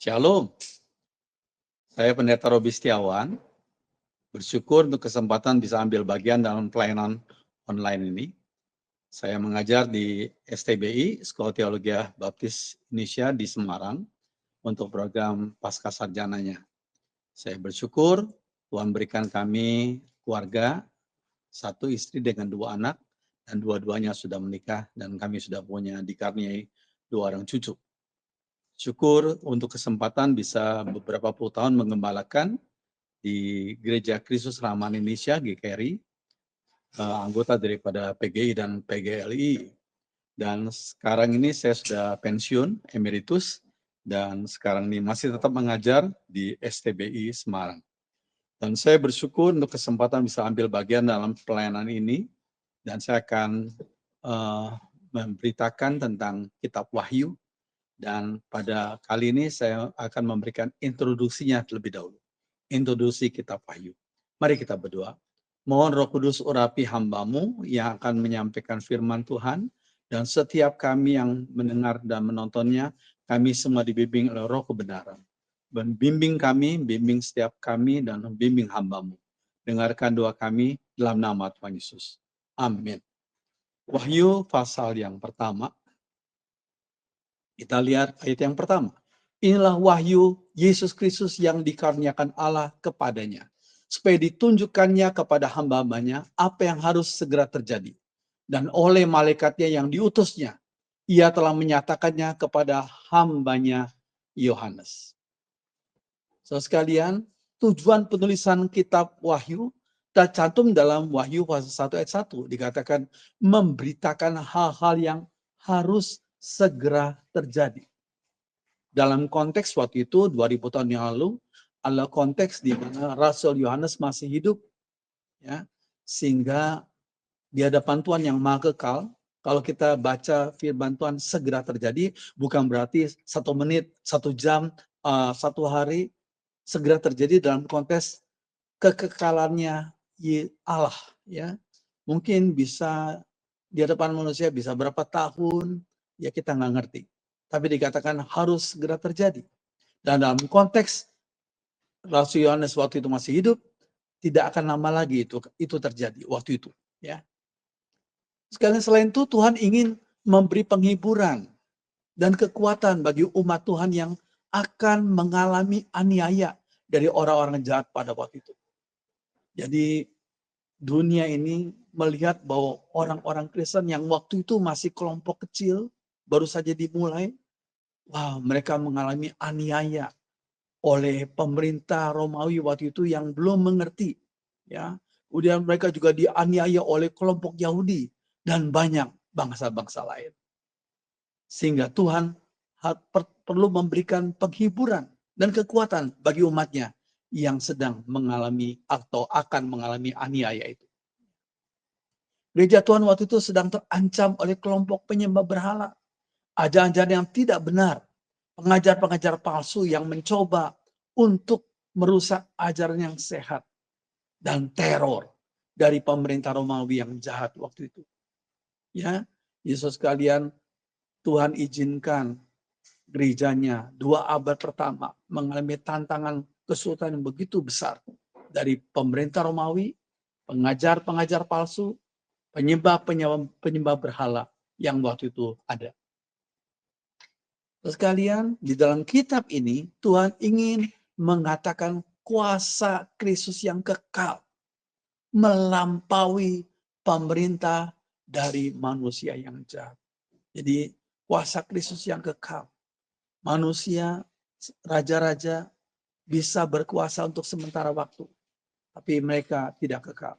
Shalom, saya Pendeta Robi Setiawan, bersyukur untuk kesempatan bisa ambil bagian dalam pelayanan online ini. Saya mengajar di STBI, Sekolah Teologi Baptis Indonesia di Semarang, untuk program Pasca Sarjananya. Saya bersyukur Tuhan berikan kami keluarga, satu istri dengan 2 anak, dan dua-duanya sudah menikah, dan kami sudah punya dikaruniai 2 orang cucu. Syukur untuk kesempatan bisa beberapa puluh tahun mengembalakan di Gereja Kristus Rahman Indonesia, GKRI, anggota daripada PGI dan PGLI. Dan sekarang ini saya sudah pensiun, emeritus, dan sekarang ini masih tetap mengajar di STBI Semarang. Dan saya bersyukur untuk kesempatan bisa ambil bagian dalam pelayanan ini, dan saya akan memberitakan tentang Kitab Wahyu, dan pada kali ini saya akan memberikan introduksinya terlebih dahulu. Introduksi Kitab Wahyu. Mari kita berdoa. Mohon Roh Kudus urapi hamba-Mu yang akan menyampaikan firman Tuhan, dan setiap kami yang mendengar dan menontonnya, kami semua dibimbing oleh Roh kebenaran. Bimbing kami, bimbing setiap kami, dan bimbing hamba-Mu. Dengarkan doa kami dalam nama Tuhan Yesus. Amin. Wahyu pasal yang pertama. Kita lihat ayat yang pertama. Inilah wahyu Yesus Kristus yang dikaruniakan Allah kepadanya, supaya ditunjukkannya kepada hamba-hambanya apa yang harus segera terjadi. Dan oleh malaikatnya yang diutusnya, ia telah menyatakannya kepada hambanya Yohanes. Saudara sekalian, tujuan penulisan kitab Wahyu tercantum dalam Wahyu pasal 1 ayat 1. Dikatakan memberitakan hal-hal yang harus segera terjadi. Dalam konteks waktu itu 2000 tahun yang lalu adalah konteks di mana Rasul Yohanes masih hidup, ya, sehingga di hadapan Tuhan yang Maha Kekal, kalau kita baca firman Tuhan segera terjadi, bukan berarti 1 menit, 1 jam, 1 hari, segera terjadi dalam konteks kekekalannya Allah, ya. Mungkin bisa di hadapan manusia bisa berapa tahun, ya kita nggak ngerti. Tapi dikatakan harus segera terjadi. Dan dalam konteks Rasul Yohanes waktu itu masih hidup, tidak akan lama lagi itu terjadi waktu itu, ya. Sekalian selain itu Tuhan ingin memberi penghiburan dan kekuatan bagi umat Tuhan yang akan mengalami aniaya dari orang-orang jahat pada waktu itu. Jadi dunia ini melihat bahwa orang-orang Kristen yang waktu itu masih kelompok kecil, baru saja dimulai, mereka mengalami aniaya oleh pemerintah Romawi waktu itu yang belum mengerti, ya. Kemudian mereka juga dianiaya oleh kelompok Yahudi dan banyak bangsa-bangsa lain. Sehingga Tuhan perlu memberikan penghiburan dan kekuatan bagi umatnya yang sedang mengalami atau akan mengalami aniaya itu. Gereja Tuhan waktu itu sedang terancam oleh kelompok penyembah berhala, ajaran-ajaran yang tidak benar, pengajar-pengajar palsu yang mencoba untuk merusak ajaran yang sehat, dan teror dari pemerintah Romawi yang jahat waktu itu. Ya, Yesus sekalian, Tuhan izinkan gerejanya 2 abad pertama mengalami tantangan kesulitan yang begitu besar dari pemerintah Romawi, pengajar-pengajar palsu, penyembah berhala yang waktu itu ada. Sekalian, di dalam kitab ini Tuhan ingin mengatakan kuasa Kristus yang kekal melampaui pemerintah dari manusia yang jahat. Jadi kuasa Kristus yang kekal. Manusia, raja-raja bisa berkuasa untuk sementara waktu, tapi mereka tidak kekal.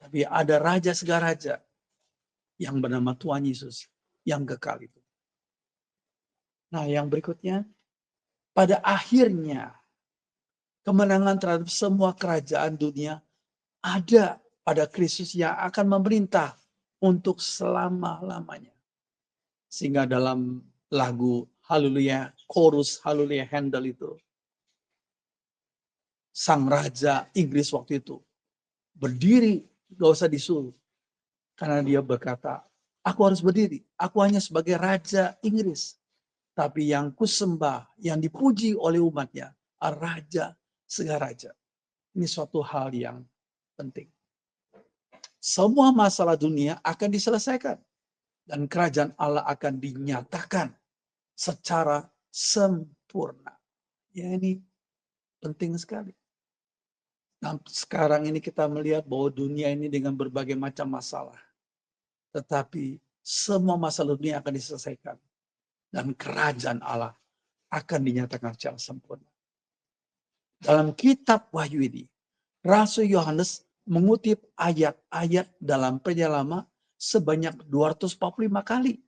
Tapi ada raja segala raja yang bernama Tuhan Yesus yang kekal itu. Nah, yang berikutnya, pada akhirnya kemenangan terhadap semua kerajaan dunia ada pada Kristus yang akan memerintah untuk selama-lamanya. Sehingga dalam lagu Haleluya, chorus Haleluya Handel itu, sang raja Inggris waktu itu berdiri, gak usah disuruh. Karena dia berkata, aku harus berdiri, aku hanya sebagai raja Inggris. tapi yang kusembah, yang dipuji oleh umatnya, Raja segala raja. Ini suatu hal yang penting. Semua masalah dunia akan diselesaikan dan kerajaan Allah akan dinyatakan secara sempurna. Ya, ini penting sekali. Nah, sekarang ini kita melihat bahwa dunia ini dengan berbagai macam masalah. Tetapi semua masalah dunia akan diselesaikan. Dan kerajaan Allah akan dinyatakan secara sempurna. Dalam kitab Wahyu ini, Rasul Yohanes mengutip ayat-ayat dalam Perjanjian Lama sebanyak 245 kali.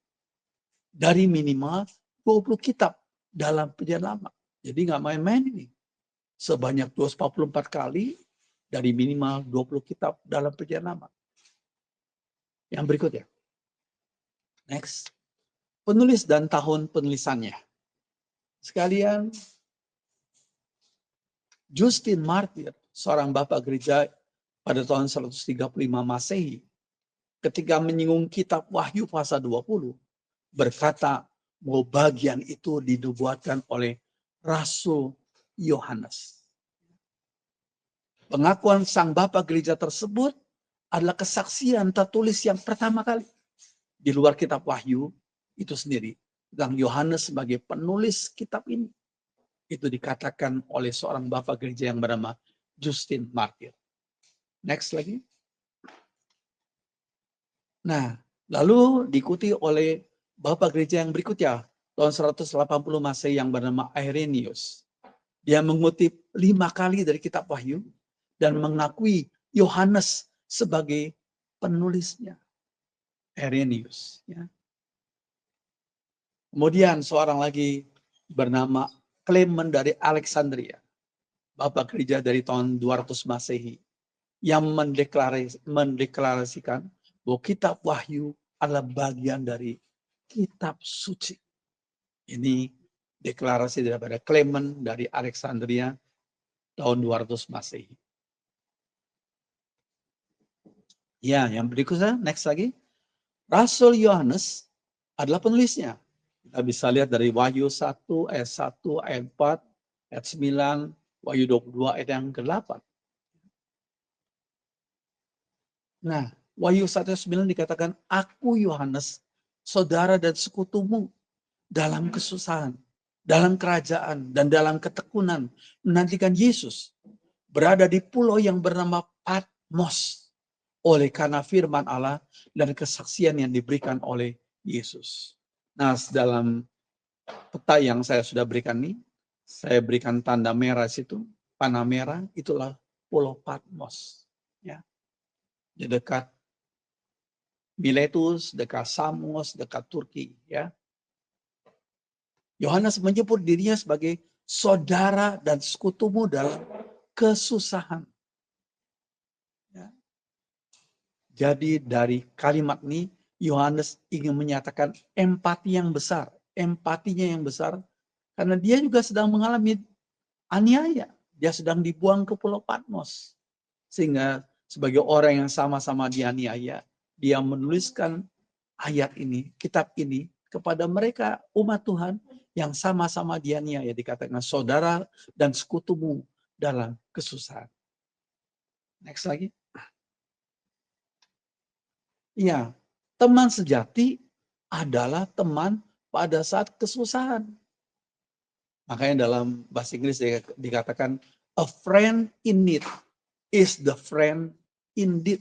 Dari minimal 20 kitab dalam Perjanjian Lama. Jadi nggak main-main ini. Sebanyak 244 kali dari minimal 20 kitab dalam Perjanjian Lama. Yang berikutnya. Next. Penulis dan tahun penulisannya. Sekalian, Justin Martyr, seorang bapak gereja pada tahun 135 Masehi, ketika menyinggung kitab Wahyu pasal 20, berkata bahwa bagian itu dinubuatkan oleh Rasul Yohanes. Pengakuan sang bapak gereja tersebut adalah kesaksian tertulis yang pertama kali di luar kitab Wahyu itu sendiri tentang Yohanes sebagai penulis kitab ini. Itu dikatakan oleh seorang bapak gereja yang bernama Justin Martyr. Next lagi. Nah, lalu diikuti oleh bapak gereja yang berikutnya, tahun 180 Masehi yang bernama Irenaeus. Dia mengutip 5 kali dari kitab Wahyu dan mengakui Yohanes sebagai penulisnya. Irenaeus. Ya. Kemudian seorang lagi bernama Clement dari Alexandria. Bapak gereja dari tahun 200 Masehi. Yang mendeklarasikan bahwa kitab Wahyu adalah bagian dari kitab suci. Ini deklarasi daripada Clement dari Alexandria tahun 200 Masehi. Ya, yang berikutnya, next lagi. Rasul Yohanes adalah penulisnya. Kita bisa lihat dari Wahyu 1, ayat 1, ayat 4, ayat 9, Wahyu 22, ayat yang ke-8. Nah, Wahyu 1 ayat 9 dikatakan, aku Yohanes, saudara dan sekutumu dalam kesusahan, dalam kerajaan, dan dalam ketekunan, menantikan Yesus berada di pulau yang bernama Patmos oleh karena firman Allah dan kesaksian yang diberikan oleh Yesus. Nah, dalam peta yang saya sudah berikan ini, saya berikan tanda merah situ, panah merah, itulah Pulau Patmos. Ya. Di dekat Miletus, dekat Samos, dekat Turki. Ya. Yohanes menyebut dirinya sebagai saudara dan sekutumu dalam kesusahan. Ya. Jadi dari kalimat ini, Yohanes ingin menyatakan empati yang besar. Empatinya yang besar, karena dia juga sedang mengalami aniaya. Dia sedang dibuang ke Pulau Patmos. Sehingga sebagai orang yang sama-sama dianiaya, dia menuliskan ayat ini, kitab ini, kepada mereka umat Tuhan yang sama-sama dianiaya. Dikatakan saudara dan sekutumu dalam kesusahan. Next lagi. Ya, teman sejati adalah teman pada saat kesusahan. Makanya dalam bahasa Inggris dikatakan a friend in need is the friend indeed.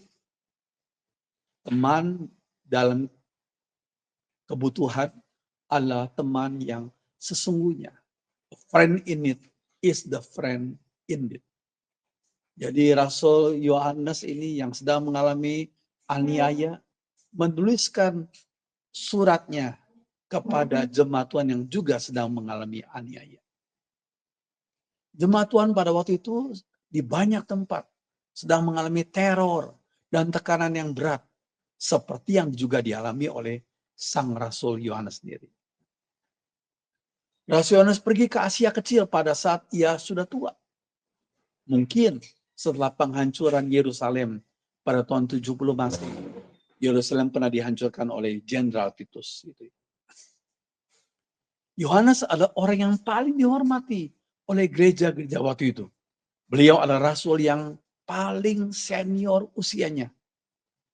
Teman dalam kebutuhan adalah teman yang sesungguhnya. A friend in need is the friend indeed. Jadi Rasul Yohanes ini yang sedang mengalami aniaya menuliskan suratnya kepada jemaat Tuhan yang juga sedang mengalami aniaya. Jemaat Tuhan pada waktu itu di banyak tempat sedang mengalami teror dan tekanan yang berat seperti yang juga dialami oleh sang Rasul Yohanes sendiri. Rasul Yohanes pergi ke Asia Kecil pada saat ia sudah tua. Mungkin setelah penghancuran Yerusalem pada tahun 70 Masehi. Yerusalem pernah dihancurkan oleh Jenderal Titus. Yohanes adalah orang yang paling dihormati oleh gereja-gereja waktu itu. Beliau adalah rasul yang paling senior usianya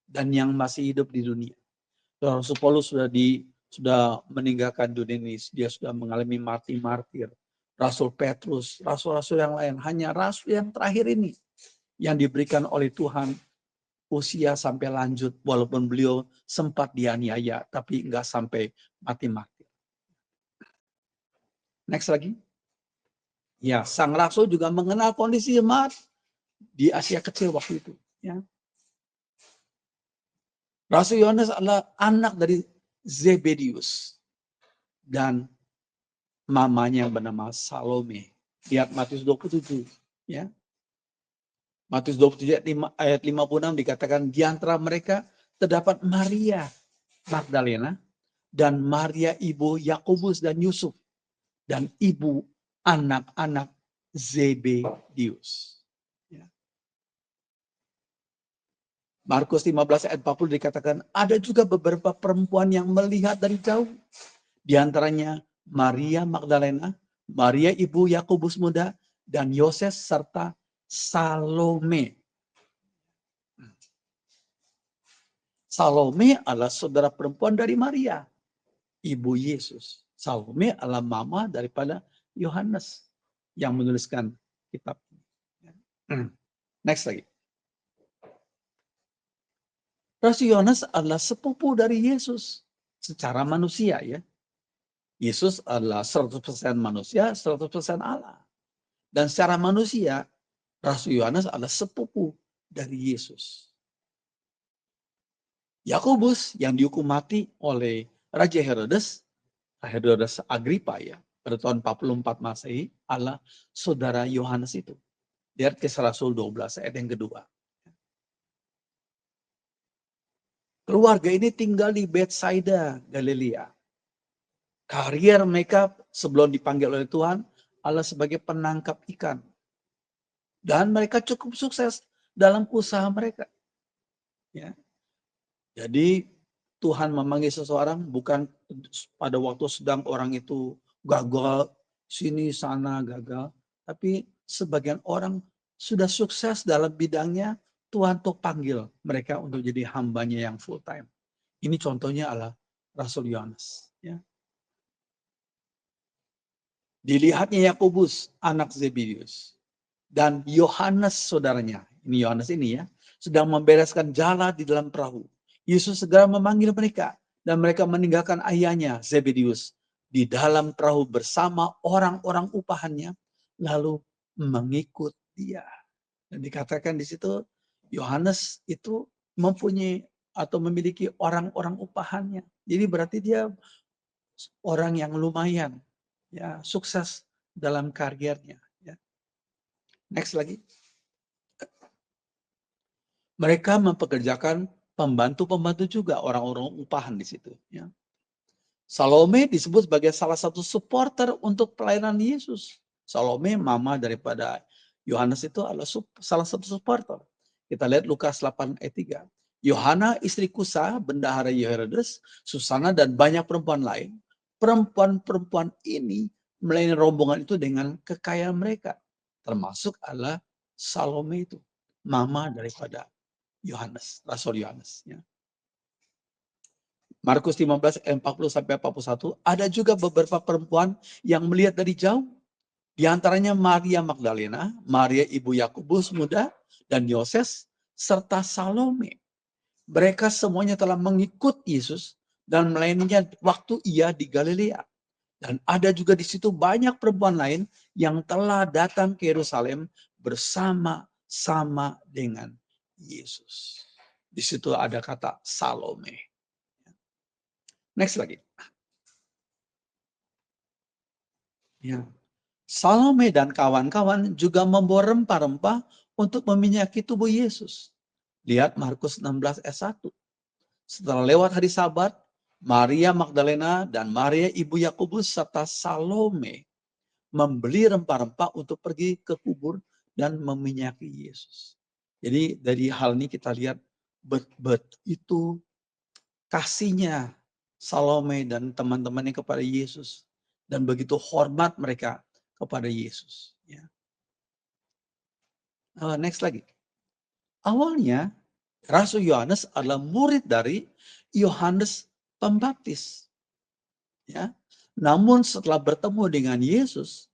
dan yang masih hidup di dunia. Rasul Paulus sudah meninggalkan dunia ini, dia sudah mengalami martir. Rasul Petrus, rasul-rasul yang lain, hanya rasul yang terakhir ini yang diberikan oleh Tuhan usia sampai lanjut, walaupun beliau sempat dianiaya, tapi enggak sampai mati-mati. Next lagi. Ya, sang rasul juga mengenal kondisi jemaat di Asia Kecil waktu itu. Ya. Rasul Yohanes adalah anak dari Zebedius dan mamanya yang bernama Salome. Lihat Matius 27. Ya. Matius 27 ayat 56 dikatakan di antara mereka terdapat Maria Magdalena dan Maria ibu Yakobus dan Yusuf dan ibu anak-anak Zebedius. Ya. Markus 15 ayat 40 dikatakan ada juga beberapa perempuan yang melihat dari jauh. Di antaranya Maria Magdalena, Maria ibu Yakobus muda, dan Yoses serta Salome. Salome adalah saudara perempuan dari Maria, ibu Yesus. Salome adalah mama daripada Yohanes yang menuliskan kitab. Next lagi. Rasul Yohanes adalah sepupu dari Yesus secara manusia ya. Yesus adalah 100% manusia, 100% Allah. Dan secara manusia, Rasul Yohanes adalah sepupu dari Yesus. Yakobus yang dihukum mati oleh Raja Herodes Agripa ya, pada tahun 44 Masehi, adalah saudara Yohanes itu. Lihat Kisah Rasul 12 ayat yang kedua. Keluarga ini tinggal di Bethsaida, Galilea. Karier mereka sebelum dipanggil oleh Tuhan adalah sebagai penangkap ikan. Dan mereka cukup sukses dalam usaha mereka. Ya. Jadi Tuhan memanggil seseorang bukan pada waktu sedang orang itu gagal, sini sana gagal. Tapi sebagian orang sudah sukses dalam bidangnya, Tuhan tuh panggil mereka untuk jadi hambanya yang full time. Ini contohnya adalah Rasul Yohanes. Ya. Dilihatnya Yakobus, anak Zebedius. Dan Yohanes saudaranya, ini Yohanes ini ya, sedang membereskan jala di dalam perahu. Yesus segera memanggil mereka dan mereka meninggalkan ayahnya Zebedius di dalam perahu bersama orang-orang upahannya lalu mengikut dia. Dan dikatakan di situ Yohanes itu mempunyai atau memiliki orang-orang upahannya. Jadi berarti dia orang yang lumayan ya, sukses dalam karirnya ya. Next lagi. Mereka mempekerjakan pembantu-pembantu juga, orang-orang upahan di situ. Ya. Salome disebut sebagai salah satu supporter untuk pelayanan Yesus. Salome, mama daripada Yohanes itu adalah salah satu supporter. Kita lihat Lukas 8 ayat 3. Yohana istri Kusa, bendahara Herodes, Susana dan banyak perempuan lain. Perempuan-perempuan ini melayani rombongan itu dengan kekayaan mereka. Termasuk adalah Salome itu, mama daripada Yohanes, Rasul Yohanes. Ya. Markus 15 ayat 40 sampai 41, ada juga beberapa perempuan yang melihat dari jauh. Di antaranya Maria Magdalena, Maria ibu Yakobus muda, dan Yoses, serta Salome. Mereka semuanya telah mengikut Yesus dan melayaninya waktu ia di Galilea. Dan ada juga di situ banyak perempuan lain yang telah datang ke Yerusalem bersama-sama dengan Yesus. Di situ ada kata Salome. Next lagi. Ya. Salome dan kawan-kawan juga membawa rempah-rempah untuk meminyaki tubuh Yesus. Lihat Markus 16 ayat 1. Setelah lewat hari Sabat, Maria Magdalena dan Maria ibu Yakobus serta Salome membeli rempah-rempah untuk pergi ke kubur dan meminyaki Yesus. Jadi dari hal ini kita lihat itu kasihnya Salome dan teman-temannya kepada Yesus. dan begitu hormat mereka kepada Yesus. Ya. Next lagi. Awalnya Rasul Yohanes adalah murid dari Yohanes Pembaptis. Ya. Namun setelah bertemu dengan Yesus,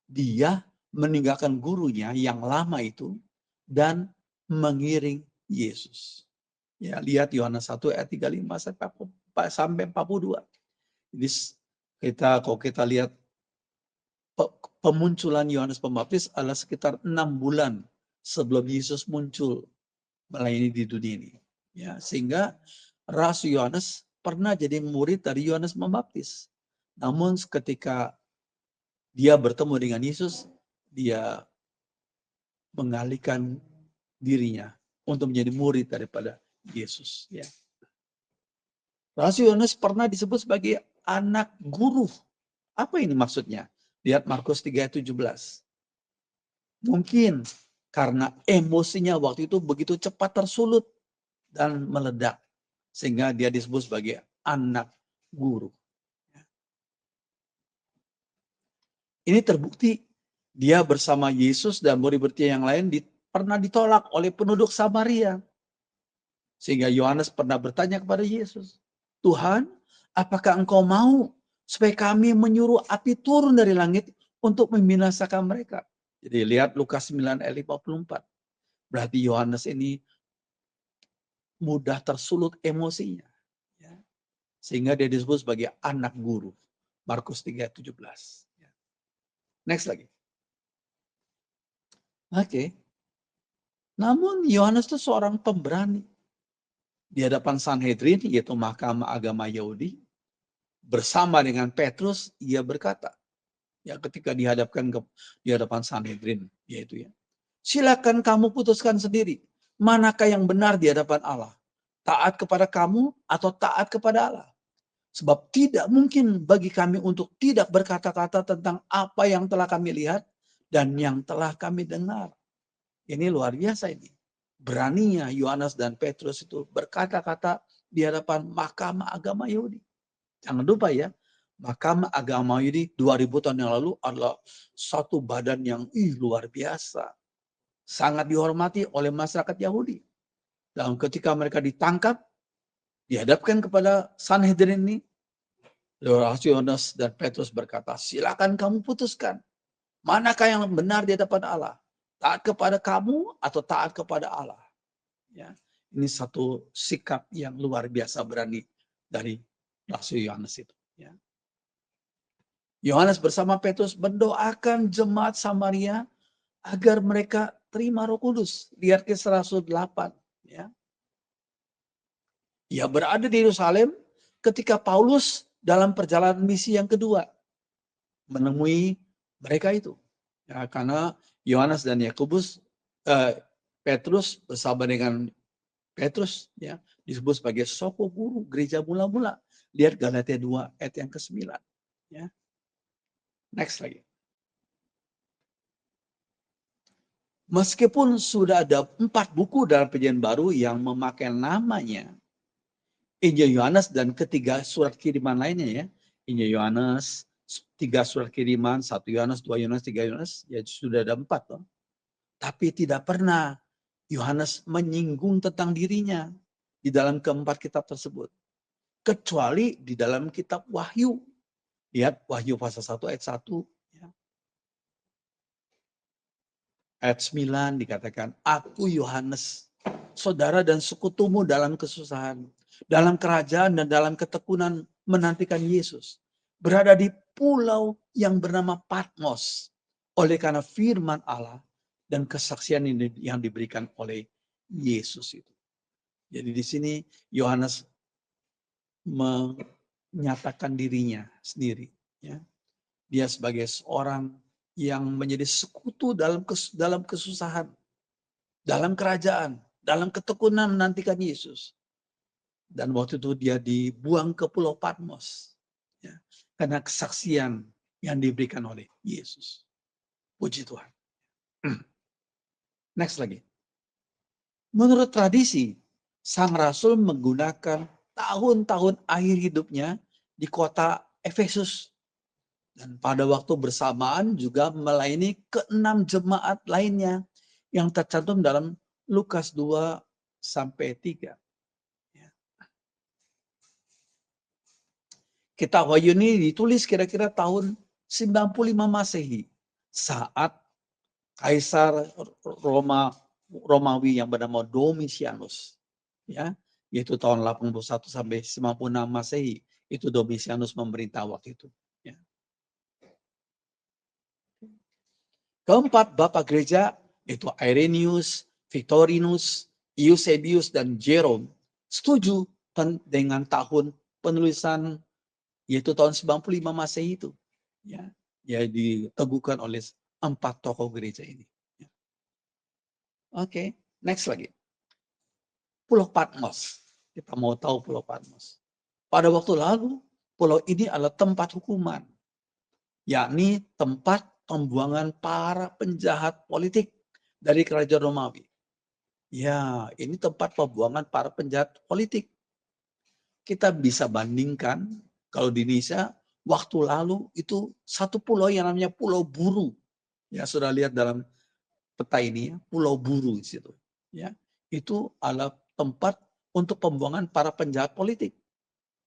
dia meninggalkan gurunya yang lama itu dan mengiring Yesus. Ya, lihat Yohanes 1 ayat 35 sampai 42. Jadi kalau kita lihat pemunculan Yohanes Pembaptis adalah sekitar 6 bulan sebelum Yesus muncul melayani di dunia ini. Ya, sehingga Rasul Yohanes pernah jadi murid dari Yohanes Pembaptis. Namun ketika dia bertemu dengan Yesus, dia mengalihkan dirinya untuk menjadi murid daripada Yesus. Ya. Rasul Yohanes pernah disebut sebagai anak guru. Apa ini maksudnya? Lihat Markus 3 ayat 17. Mungkin karena emosinya waktu itu begitu cepat tersulut dan meledak. Sehingga dia disebut sebagai anak guru. Ini terbukti dia bersama Yesus dan murid-muridnya yang lain pernah ditolak oleh penduduk Samaria. Sehingga Yohanes pernah bertanya kepada Yesus, Tuhan, apakah engkau mau supaya kami menyuruh api turun dari langit untuk membinasakan mereka? Jadi lihat Lukas 9 ayat 54. Berarti Yohanes ini mudah tersulut emosinya. Ya. Sehingga dia disebut sebagai anak guru. Markus 3 ayat 17. Ya. Next lagi. Oke. Namun Yohanes itu seorang pemberani. Di hadapan Sanhedrin, yaitu Mahkamah Agama Yahudi, bersama dengan Petrus, ia berkata, ya ketika di hadapan Sanhedrin, yaitu ya, silakan kamu putuskan sendiri, manakah yang benar di hadapan Allah, taat kepada kamu atau taat kepada Allah. Sebab tidak mungkin bagi kami untuk tidak berkata-kata tentang apa yang telah kami lihat dan yang telah kami dengar. Ini luar biasa ini. Beraninya Yohanes dan Petrus itu berkata-kata di hadapan Mahkamah Agama Yahudi. Jangan lupa ya, Mahkamah Agama Yahudi 2000 tahun yang lalu adalah satu badan yang luar biasa. Sangat dihormati oleh masyarakat Yahudi. Dan ketika mereka ditangkap, dihadapkan kepada Sanhedrin ini, Yohanes dan Petrus berkata, silakan kamu putuskan. Manakah yang benar di hadapan Allah? Taat kepada kamu atau taat kepada Allah? Ya, ini satu sikap yang luar biasa berani dari Rasul Yohanes itu. Ya. Yohanes bersama Petrus mendoakan jemaat Samaria agar mereka terima Roh Kudus. Lihat Kisah Rasul 8. Ya. Ia berada di Yerusalem ketika Paulus dalam perjalanan misi yang kedua menemui mereka itu. Ya, karena Yohanes dan Petrus bersama dengan Petrus ya disebut sebagai soko guru gereja mula-mula. Lihat Galatia 2 ayat yang ke-9. Ya. Next lagi. Meskipun sudah ada 4 buku dalam Perjanjian Baru yang memakai namanya Injil Yohanes dan ketiga surat kiriman lainnya ya. Injil Yohanes, 3 surat kiriman, 1 Yohanes, 2 Yohanes, 3 Yohanes, ya sudah ada 4 toh. Tapi tidak pernah Yohanes menyinggung tentang dirinya di dalam keempat kitab tersebut. Kecuali di dalam kitab Wahyu. Lihat Wahyu pasal 1 ayat 1. Ya. Ayat 9 dikatakan, aku Yohanes, saudara dan sekutumu dalam kesusahan, dalam kerajaan dan dalam ketekunan menantikan Yesus. Berada di pulau yang bernama Patmos. Oleh karena firman Allah dan kesaksian yang diberikan oleh Yesus itu. Jadi di sini Yohanes menyatakan dirinya sendiri. Ya. Dia sebagai seorang yang menjadi sekutu dalam kesusahan, dalam kerajaan, dalam ketekunan menantikan Yesus. Dan waktu itu dia dibuang ke Pulau Patmos. Ya, karena kesaksian yang diberikan oleh Yesus. Puji Tuhan. Next lagi. Menurut tradisi, Sang Rasul menggunakan tahun-tahun akhir hidupnya di kota Efesus. Dan pada waktu bersamaan juga melayani keenam jemaat lainnya yang tercantum dalam Lukas 2 sampai 3. Ya. Kitab Wahyu ini ditulis kira-kira tahun 95 Masehi saat Kaisar Romawi yang bernama Domitianus, ya, yaitu tahun 81 sampai 96 Masehi, itu Domitianus memerintah waktu itu. Ya. Keempat bapak gereja yaitu Irenaeus, Victorinus, Eusebius, dan Jerome setuju dengan tahun penulisan yaitu tahun 95 Masehi itu. Ya, ya diteguhkan oleh 4 tokoh gereja ini. Ya. Oke, next lagi. Pulau Patmos. Kita mau tahu Pulau Patmos. Pada waktu lalu, pulau ini adalah tempat hukuman, yakni tempat pembuangan para penjahat politik dari kerajaan Romawi. Ya, ini tempat pembuangan para penjahat politik. Kita bisa bandingkan kalau di Indonesia waktu lalu itu satu pulau yang namanya Pulau Buru. Ya, sudah lihat dalam peta ini ya, Pulau Buru di situ. Ya, itu adalah tempat untuk pembuangan para penjahat politik.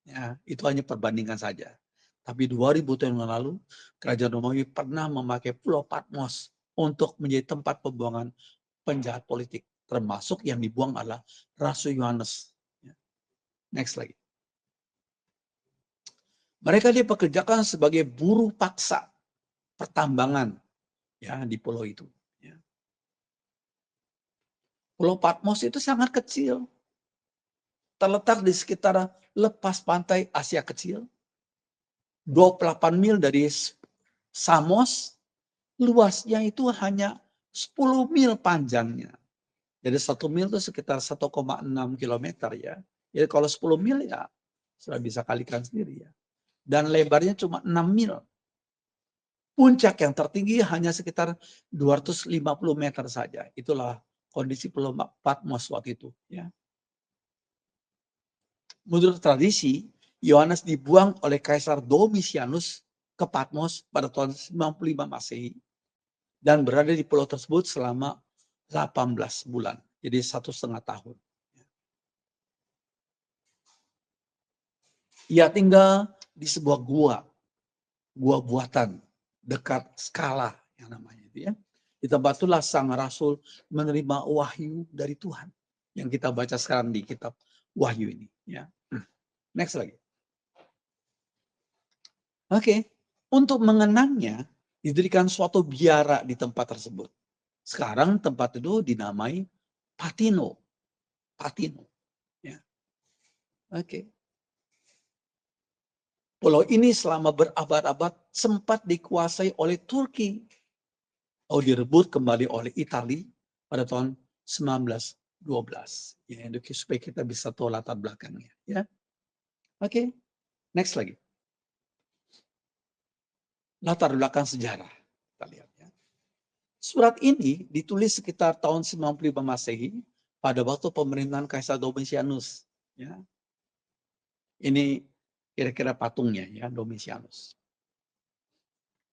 Ya, itu hanya perbandingan saja. Tapi 2000 tahun yang lalu, kerajaan Romawi pernah memakai Pulau Patmos untuk menjadi tempat pembuangan penjahat politik. Termasuk yang dibuang adalah Rasul Yohanes. Next lagi. Mereka dipekerjakan sebagai buruh paksa pertambangan ya di pulau itu. Ya. Pulau Patmos itu sangat kecil. Terletak di sekitar lepas pantai Asia Kecil. 28 mil dari Samos, luasnya itu hanya 10 mil panjangnya. Jadi 1 mil itu sekitar 1,6 kilometer ya. Jadi kalau 10 mil ya sudah bisa kalikan sendiri ya. Dan lebarnya cuma 6 mil. Puncak yang tertinggi hanya sekitar 250 meter saja. Itulah kondisi Pulau Patmos waktu itu ya. Menurut tradisi, Yohanes dibuang oleh Kaisar Domitianus ke Patmos pada tahun 95 Masehi dan berada di pulau tersebut selama 18 bulan. Jadi 1,5 tahun. Ia tinggal di sebuah gua buatan dekat Skala yang namanya itu ya. Di tempat itulah sang rasul menerima wahyu dari Tuhan yang kita baca sekarang di kitab Wahyu ini ya. Next lagi. Oke, untuk mengenangnya didirikan suatu biara di tempat tersebut. Sekarang tempat itu dinamai Patino. Patino. Ya. Oke. Pulau ini selama berabad-abad sempat dikuasai oleh Turki. Oh, direbut kembali oleh Italia pada tahun 1912. Ya, supaya kita bisa tahu latar belakangnya. Ya. Oke, next lagi. Latar belakang sejarah. Kita lihat ya. Surat ini ditulis sekitar tahun 95 Masehi pada waktu pemerintahan Kaisar Domitianus. Ya. Ini kira-kira patungnya ya, Domitianus.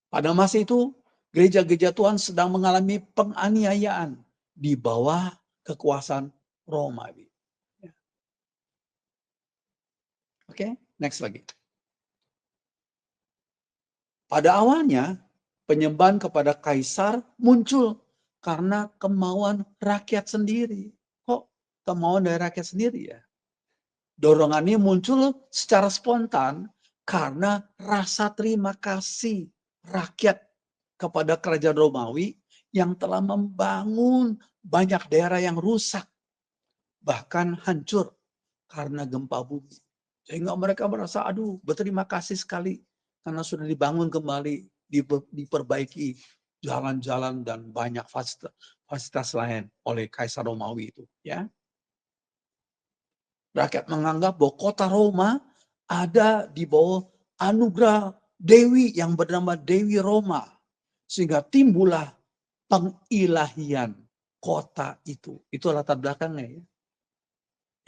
Pada masa itu, gereja-gereja Tuhan sedang mengalami penganiayaan di bawah kekuasaan Romawi. Ya. Oke, next lagi. Pada awalnya, penyembahan kepada kaisar muncul karena kemauan rakyat sendiri. Kok kemauan dari rakyat sendiri ya? Dorongannya muncul secara spontan karena rasa terima kasih rakyat kepada kerajaan Romawi yang telah membangun banyak daerah yang rusak, bahkan hancur karena gempa bumi. Sehingga mereka merasa, aduh berterima kasih sekali karena sudah dibangun kembali, diperbaiki jalan-jalan dan banyak fasilitas lain oleh Kaisar Romawi itu. Ya. Rakyat menganggap bahwa kota Roma ada di bawah anugerah Dewi yang bernama Dewi Roma. Sehingga timbullah pengilahian kota itu. Itu latar belakangnya ya.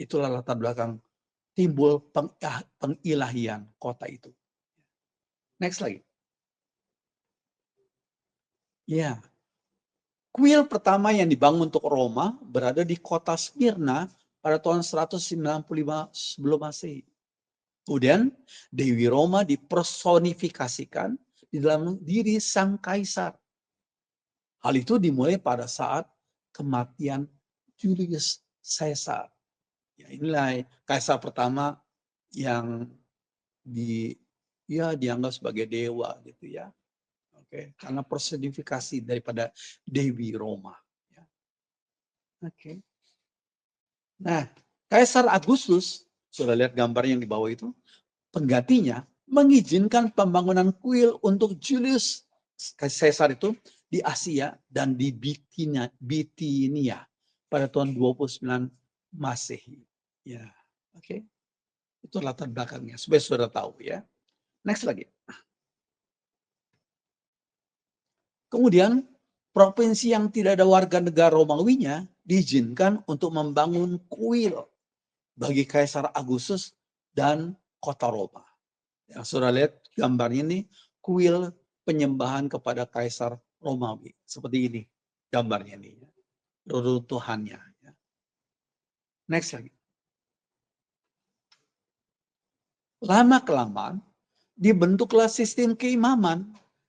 Itulah latar belakang timbul pengilahian kota itu. Next lagi. Ya, kuil pertama yang dibangun untuk Roma berada di kota Smyrna pada tahun 195 sebelum Masehi. Kemudian Dewi Roma dipersonifikasikan di dalam diri sang kaisar. Hal itu dimulai pada saat kematian Julius Caesar. Ya, inilah kaisar pertama yang dianggap sebagai dewa gitu ya. Oke, karena personifikasi daripada Dewi Roma. Ya. Oke. Nah, Kaisar Agustus, sudah lihat gambar yang di bawah itu, penggantinya mengizinkan pembangunan kuil untuk Julius Caesar itu di Asia dan di Bitinia pada tahun 29 Masehi. Ya, oke. Itu latar belakangnya, supaya sudah tahu ya. Next lagi. Kemudian provinsi yang tidak ada warga negara Romawinya diizinkan untuk membangun kuil bagi Kaisar Agustus dan kota Roma. Yang sudah lihat gambarnya ini, kuil penyembahan kepada Kaisar Romawi. Seperti ini gambarnya ini, reruntuhannya. Next lagi. Lama-kelamaan dibentuklah sistem keimaman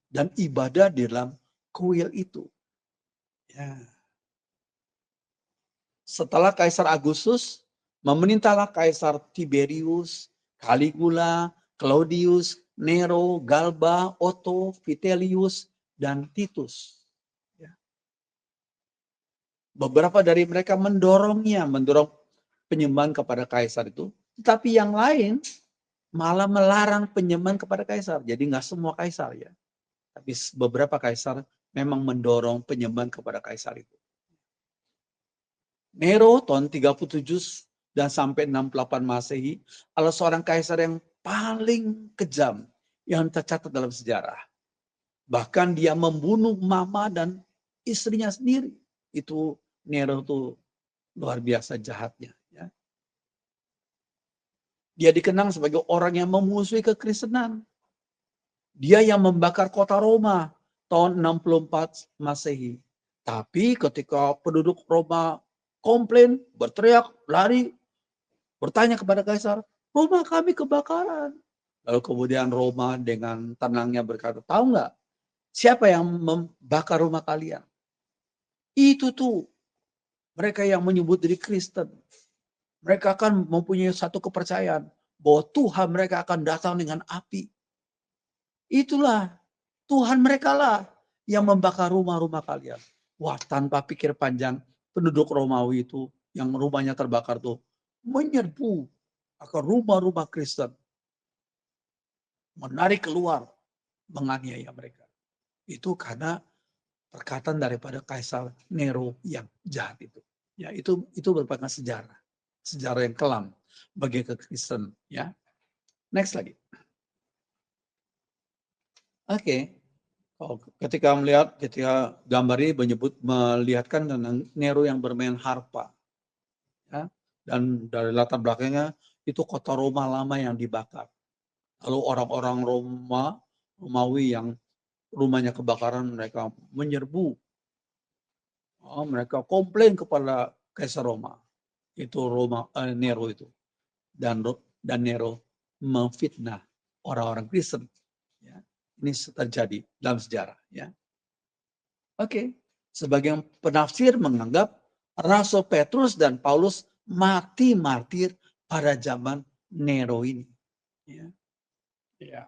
dan ibadah di dalam kuil itu. Ya. Setelah Kaisar Agustus, memerintahlah Kaisar Tiberius, Caligula, Claudius, Nero, Galba, Otto, Vitellius, dan Titus. Ya. Beberapa dari mereka mendorong penyembahan kepada Kaisar itu, tetapi yang lain malah melarang penyembahan kepada Kaisar. Jadi nggak semua Kaisar ya, tapi beberapa Kaisar memang mendorong penyembahan kepada Kaisar itu. Nero tahun 37 dan sampai 68 Masehi adalah seorang kaisar yang paling kejam yang tercatat dalam sejarah. Bahkan dia membunuh mama dan istrinya sendiri. Itu Nero itu luar biasa jahatnya. Ya. Dia dikenang sebagai orang yang memusuhi kekristenan. Dia yang membakar kota Roma tahun 64 Masehi. Tapi ketika penduduk Roma komplain, berteriak, lari, bertanya kepada Kaisar, rumah kami kebakaran. Lalu kemudian Roma dengan tenangnya berkata, tahu nggak siapa yang membakar rumah kalian? Itu tuh mereka yang menyebut diri Kristen. Mereka akan mempunyai satu kepercayaan bahwa Tuhan mereka akan datang dengan api. Itulah Tuhan mereka lah yang membakar rumah-rumah kalian. Wah, tanpa pikir panjang, penduduk Romawi itu yang rumahnya terbakar tuh menyerbu akan rumah-rumah Kristen, menarik keluar, menganiaya mereka. Itu karena perkataan daripada Kaisar Nero yang jahat itu. Ya, itu merupakan sejarah yang kelam bagi kekristen. Ya, next lagi. Oke. Ketika gambar ini melihatkan tentang Nero yang bermain harpa. Ya, dan dari latar belakangnya itu kota Roma lama yang dibakar. Lalu orang-orang Romawi yang rumahnya kebakaran, mereka menyerbu. Mereka komplain kepada Kaisar Roma. Itu Nero itu. Dan Nero memfitnah orang-orang Kristen. Ya. Ini terjadi dalam sejarah. Ya. Oke. Sebagian penafsir menganggap Rasul Petrus dan Paulus mati martir pada zaman Nero ini. Ya. Ya.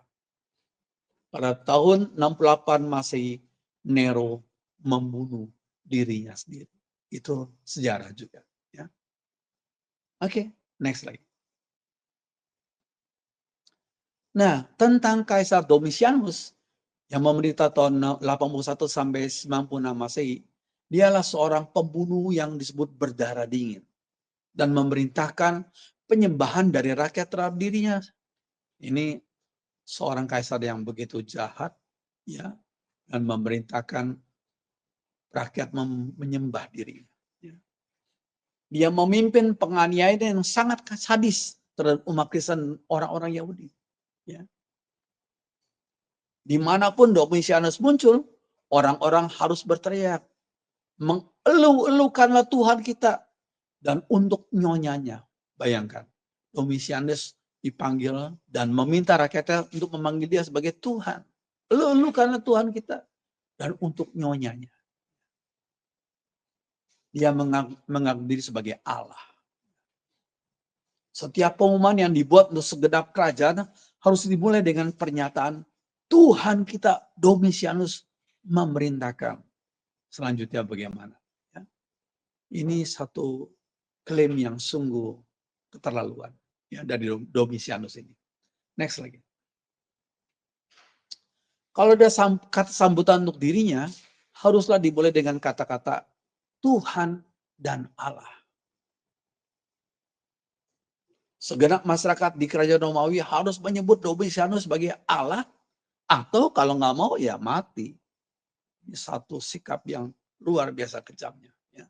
Pada tahun 68 Masehi, Nero membunuh dirinya sendiri. Itu sejarah juga. Ya. Oke, next lagi. Nah, tentang Kaisar Domitianus yang memerintah tahun 81 sampai 96 Masehi, dialah seorang pembunuh yang disebut berdarah dingin dan memerintahkan penyembahan dari rakyat terhadap dirinya. Ini seorang kaisar yang begitu jahat, ya, dan memerintahkan rakyat menyembah dirinya. Ya. Dia memimpin penganiayaan yang sangat sadis terhadap umat Kristen, orang-orang Yahudi. Ya. Dimanapun Domitianus muncul, Orang-orang harus berteriak, mengeluh-elukanlah Tuhan kita. Dan untuk nyonyanya, bayangkan, Domitianus dipanggil dan meminta rakyatnya untuk memanggil dia sebagai Tuhan. Eluh-elukanlah Tuhan kita. Dan untuk nyonyanya, dia mengaku diri sebagai Allah. Setiap pengumuman yang dibuat untuk segenap kerajaan harus dimulai dengan pernyataan Tuhan kita Domitianus memerintahkan. Selanjutnya bagaimana? Ya. Ini satu klaim yang sungguh keterlaluan ya dari Domitianus ini. Next lagi. Kalau ada kata sambutan untuk dirinya, haruslah dimulai dengan kata-kata Tuhan dan Allah. Segenap masyarakat di Kerajaan Romawi harus menyebut Domitianus sebagai Allah, atau kalau nggak mau ya mati. Ini satu sikap yang luar biasa kejamnya. Ya.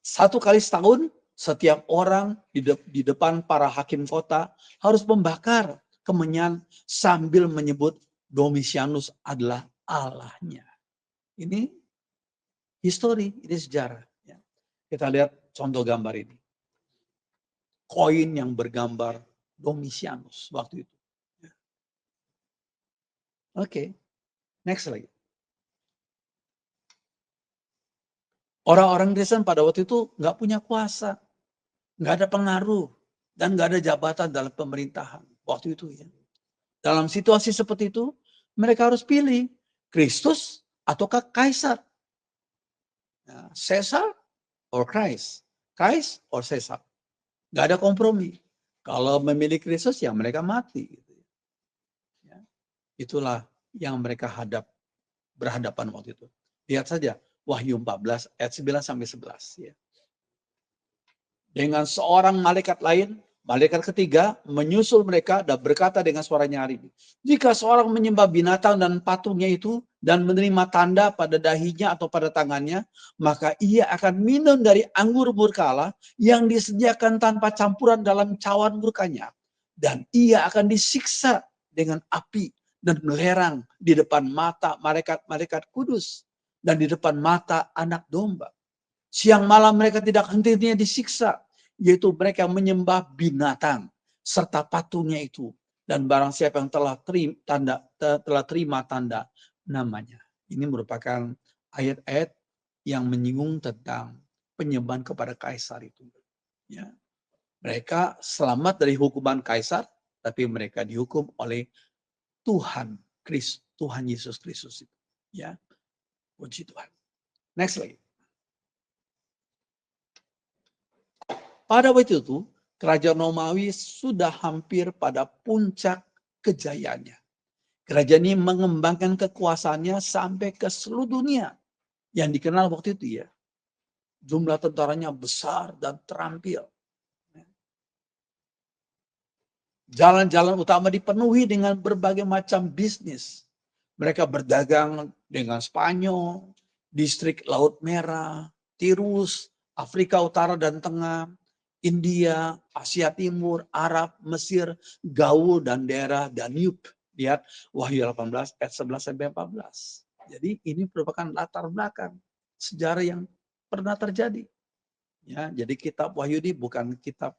Satu kali setahun, setiap orang di depan para hakim kota harus membakar kemenyan sambil menyebut Domitianus adalah Allahnya. Ini histori, ini sejarah. Ya. Kita lihat contoh gambar ini. Koin yang bergambar Domitianus waktu itu. Ya. Oke, next lagi. Orang-orang Kristen pada waktu itu nggak punya kuasa, nggak ada pengaruh, dan nggak ada jabatan dalam pemerintahan waktu itu ya. Dalam situasi seperti itu, mereka harus pilih Kristus ataukah Kaisar. Nah, Caesar or Christ, Christ or Caesar. Nggak ada kompromi. Kalau memilih Kristus ya mereka mati. Gitu. Ya. Itulah yang mereka berhadapan waktu itu. Lihat saja Wahyu 14 ayat 9 sampai 11 ya. Dengan seorang malaikat lain, malaikat ketiga menyusul mereka dan berkata dengan suara nyaring, jika seorang menyembah binatang dan patungnya itu dan menerima tanda pada dahinya atau pada tangannya, maka ia akan minum dari anggur murka Allah yang disediakan tanpa campuran dalam cawan murkanya, dan ia akan disiksa dengan api dan belerang di depan mata malaikat-malaikat kudus dan di depan mata anak domba. Siang malam mereka tidak henti-hentinya disiksa, yaitu mereka menyembah binatang serta patungnya itu, dan barang siapa yang telah terima tanda namanya. Ini merupakan ayat-ayat yang menyinggung tentang penyembahan kepada kaisar itu. Ya. Mereka selamat dari hukuman kaisar, tapi mereka dihukum oleh Tuhan Yesus Kristus itu. Ya, puji Tuhan. Next lagi. Pada waktu itu, Kerajaan Romawi sudah hampir pada puncak kejayaannya. Kerajaan ini mengembangkan kekuasaannya sampai ke seluruh dunia. Yang dikenal waktu itu ya. Jumlah tentaranya besar dan terampil. Jalan-jalan utama dipenuhi dengan berbagai macam bisnis. Mereka berdagang dengan Spanyol, distrik Laut Merah, Tirus, Afrika Utara dan Tengah, India, Asia Timur, Arab, Mesir, Gaul, dan daerah Danube. Lihat Wahyu 18 ayat 11 sampai 14. Jadi ini merupakan latar belakang sejarah yang pernah terjadi. Ya, jadi kitab Wahyu ini bukan kitab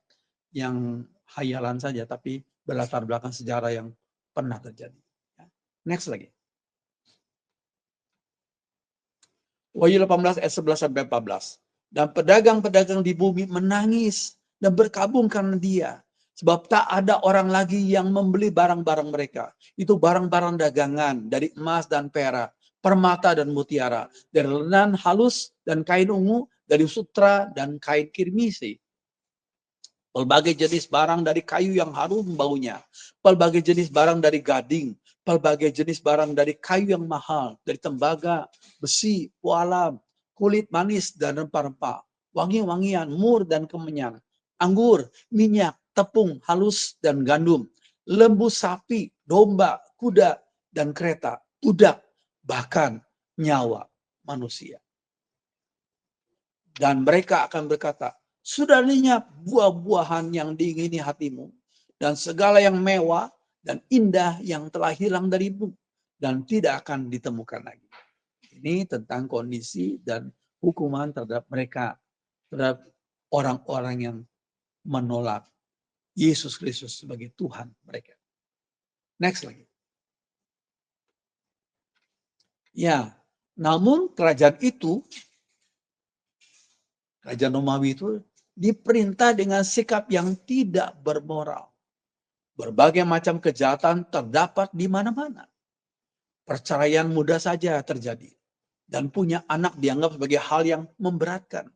yang hayalan saja, tapi berlatar belakang sejarah yang pernah terjadi. Next lagi. Wahyu 18 ayat 11 sampai 14. Dan pedagang-pedagang di bumi menangis dan berkabung karena dia. Sebab tak ada orang lagi yang membeli barang-barang mereka. Itu barang-barang dagangan dari emas dan perak, permata dan mutiara, dari lenan halus dan kain ungu, dari sutra dan kain kirmisi. Pelbagai jenis barang dari kayu yang harum baunya. Pelbagai jenis barang dari gading. Pelbagai jenis barang dari kayu yang mahal. Dari tembaga, besi, pualam, kulit manis dan rempah-rempah. Wangi-wangian, mur dan kemenyan. Anggur, minyak, tepung, halus dan gandum. Lembu sapi, domba, kuda, dan kereta. Budak, bahkan nyawa manusia. Dan mereka akan berkata, sudah lenyap buah-buahan yang diingini hatimu, dan segala yang mewah dan indah yang telah hilang darimu. dan tidak akan ditemukan lagi. Ini tentang kondisi dan hukuman terhadap mereka, terhadap orang-orang yang menolak Yesus Kristus sebagai Tuhan mereka. Next lagi. Ya, namun kerajaan Romawi itu diperintah dengan sikap yang tidak bermoral. Berbagai macam kejahatan terdapat di mana-mana. Perceraian mudah saja terjadi. Dan punya anak dianggap sebagai hal yang memberatkan.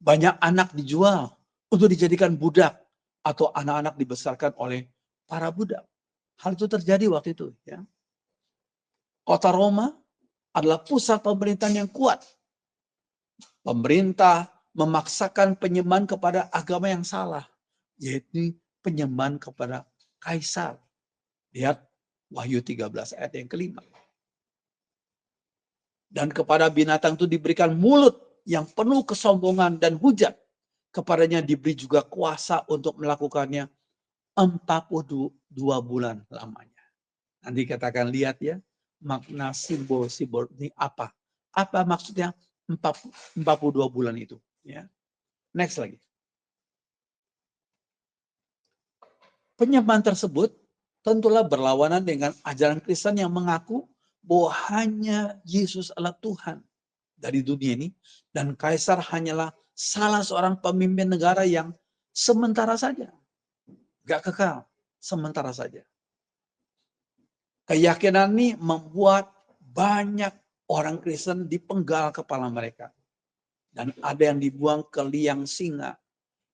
Banyak anak dijual untuk dijadikan budak. Atau anak-anak dibesarkan oleh para budak. Hal itu terjadi waktu itu. Ya. Kota Roma adalah pusat pemerintahan yang kuat. Pemerintah memaksakan penyembahan kepada agama yang salah. Yaitu penyembahan kepada Kaisar. Lihat Wahyu 13 ayat yang kelima. Dan kepada binatang itu diberikan mulut yang penuh kesombongan dan hujat. Kepadanya diberi juga kuasa untuk melakukannya 42 bulan lamanya. Nanti katakan lihat ya, makna simbol-simbol ini apa? Apa maksudnya 42 bulan itu? Ya. Next lagi. Penyembahan tersebut tentulah berlawanan dengan ajaran Kristen yang mengaku bahwa hanya Yesus adalah Tuhan dari dunia ini dan Kaisar hanyalah salah seorang pemimpin negara yang sementara saja, gak kekal, sementara saja. Keyakinan ini membuat banyak orang Kristen dipenggal kepala mereka dan ada yang dibuang ke liang singa,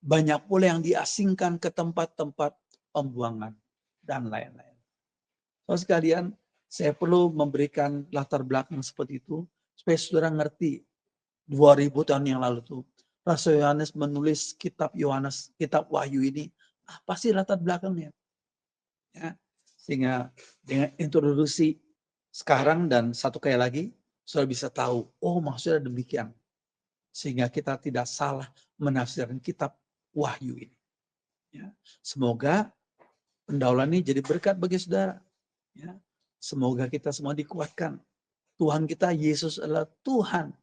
banyak pula yang diasingkan ke tempat-tempat pembuangan dan lain-lain. So sekalian, saya perlu memberikan latar belakang seperti itu supaya saudara ngerti 2000 tahun yang lalu tuh Rasul Yohanes menulis kitab Wahyu ini, apa sih latar belakangnya? Ya, sehingga dengan introduksi sekarang dan satu kali lagi, saudara bisa tahu, oh maksudnya demikian. Sehingga kita tidak salah menafsirkan kitab Wahyu ini. Ya, semoga pendaulan ini jadi berkat bagi saudara. Ya, semoga kita semua dikuatkan. Tuhan kita Yesus adalah Tuhan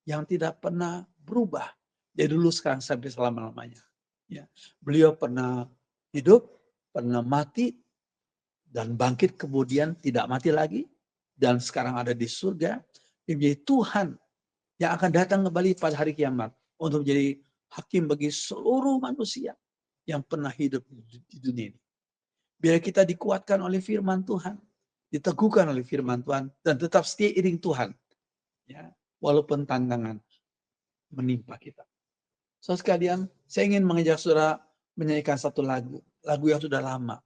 yang tidak pernah berubah. Dari dulu sekarang sampai selama-lamanya. Ya. Beliau pernah hidup, pernah mati, dan bangkit kemudian tidak mati lagi. Dan sekarang ada di surga. Dia menjadi Tuhan yang akan datang kembali pada hari kiamat. Untuk menjadi hakim bagi seluruh manusia yang pernah hidup di dunia ini. Biar kita dikuatkan oleh firman Tuhan. Diteguhkan oleh firman Tuhan. Dan tetap setia iring Tuhan. Ya, walaupun tantangan menimpa kita. So sekalian, saya ingin mengajak saudara menyanyikan satu lagu yang sudah lama.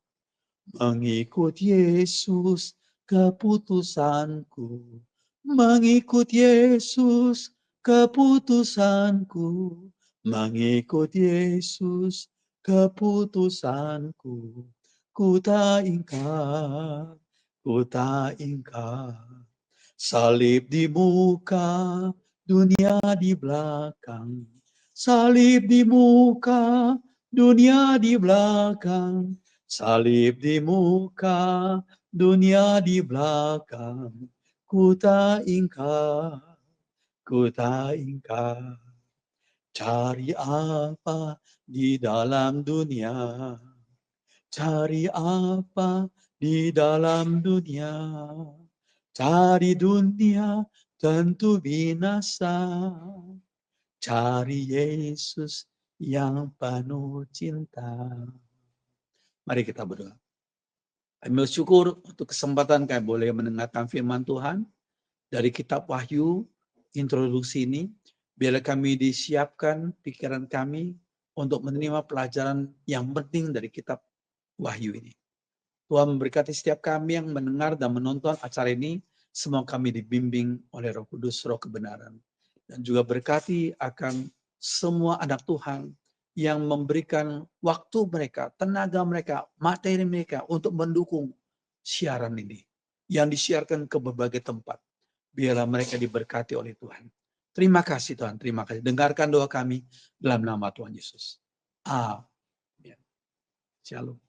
Mengikut Yesus keputusanku, mengikut Yesus keputusanku, mengikut Yesus keputusanku, ku tak ingkar, ku tak ingkar. Salib di muka, dunia di belakang. Salib di muka, dunia di belakang. Salib di muka, dunia di belakang. Ku tak ingkar, ku tak ingkar. Cari apa di dalam dunia? Cari apa di dalam dunia? Cari dunia tentu binasa. Cari Yesus yang penuh cinta. Mari kita berdoa. Kami bersyukur untuk kesempatan kami boleh mendengarkan firman Tuhan dari kitab Wahyu, introduksi ini. Biarlah kami disiapkan pikiran kami untuk menerima pelajaran yang penting dari kitab Wahyu ini. Tuhan memberkati setiap kami yang mendengar dan menonton acara ini. Semua kami dibimbing oleh Roh Kudus, Roh kebenaran. Dan juga berkati akan semua anak Tuhan yang memberikan waktu mereka, tenaga mereka, materi mereka untuk mendukung siaran ini. Yang disiarkan ke berbagai tempat. Biarlah mereka diberkati oleh Tuhan. Terima kasih Tuhan, terima kasih. Dengarkan doa kami dalam nama Tuhan Yesus. Amin. Shalom.